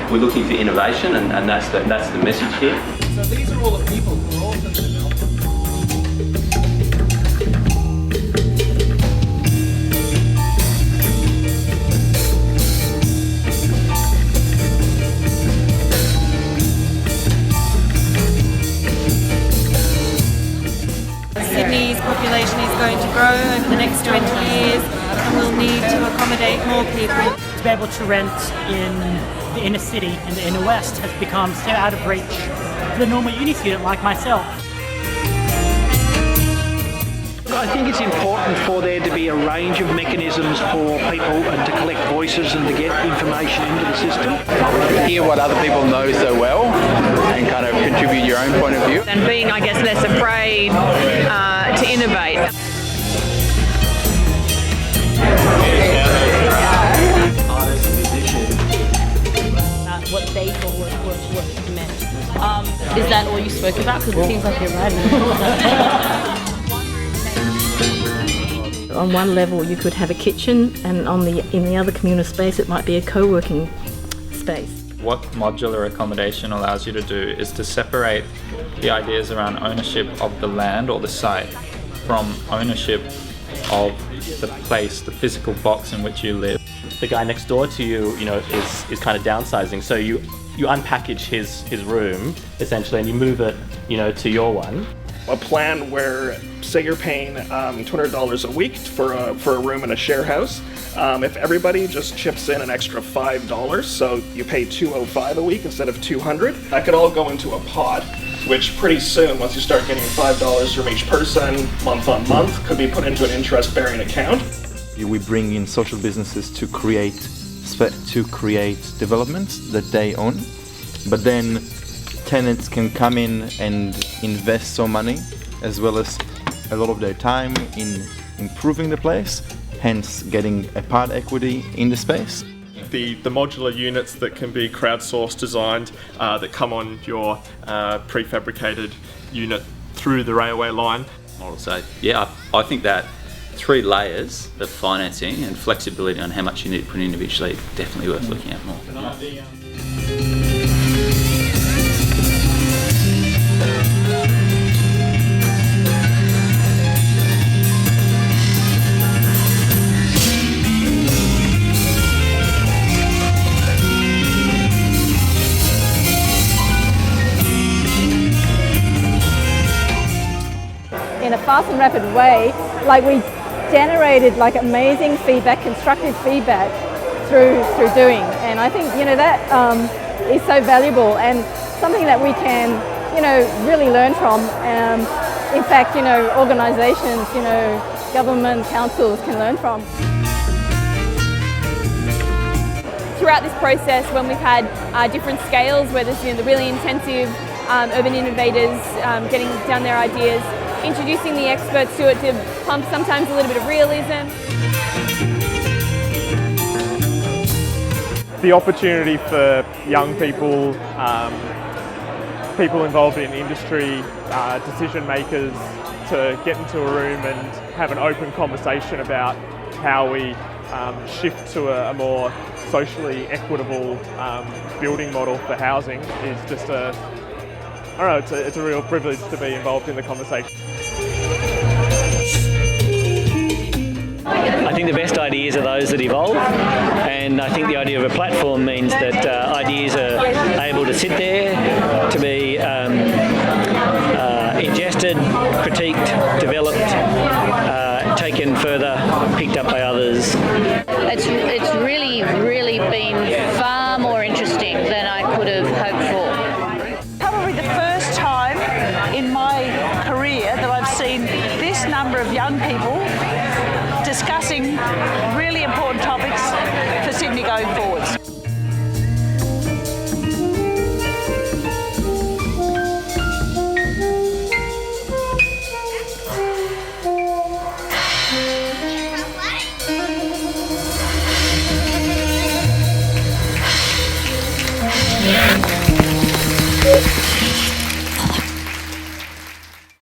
We're looking for innovation, and that's the message here. So these are all the people who are also developing. Sydney's population is going to grow over the next 20 years and we'll need to accommodate more people. To be able to rent in the inner city and the inner west has become so out of reach for the normal uni student like myself. I think it's important for there to be a range of mechanisms for people and to collect voices and to get information into the system. Hear what other people know so well and kind of contribute your own point of view. And being, I guess, less afraid to innovate. What they thought what meant. Is that all you spoke about? Because it seems like you're writing. On one level you could have a kitchen, and in the other communal space it might be a co-working space. What modular accommodation allows you to do is to separate the ideas around ownership of the land or the site from ownership of the place, the physical box in which you live. The guy next door to you, is kind of downsizing, so you unpackage his room essentially and you move it, to your one. A plan where, say you're paying $200 a week for a room in a share house. If everybody just chips in an extra $5, so you pay $205 a week instead of $200, that could all go into a pot, which pretty soon, once you start getting $5 from each person, month on month, could be put into an interest-bearing account. We bring in social businesses to create developments that they own, but then tenants can come in and invest some money as well as a lot of their time in improving the place, hence getting a part equity in the space. The modular units that can be crowdsourced designed that come on your prefabricated unit through the railway line. So yeah, I think that 3 layers of financing and flexibility on how much you need to put in individually, definitely worth looking at more. In a fast and rapid way, we generated amazing feedback, constructive feedback through doing, and I think that is so valuable and something that we can really learn from. In fact, organisations, government councils can learn from. Throughout this process, when we've had different scales, where there's the really intensive urban innovators getting down their ideas, introducing the experts to it to pump sometimes a little bit of realism. The opportunity for young people, people involved in industry, decision makers to get into a room and have an open conversation about how we shift to a more socially equitable building model for housing is just it's a real privilege to be involved in the conversation. I think the best ideas are those that evolve, and I think the idea of a platform means that ideas are able to sit there, to be ingested, critiqued, developed, taken further, picked up by others. It's really been far more interesting than I could have hoped for. Probably the first time in my career that I've seen this number of young people discussing really important topics for Sydney going forwards. Affordability.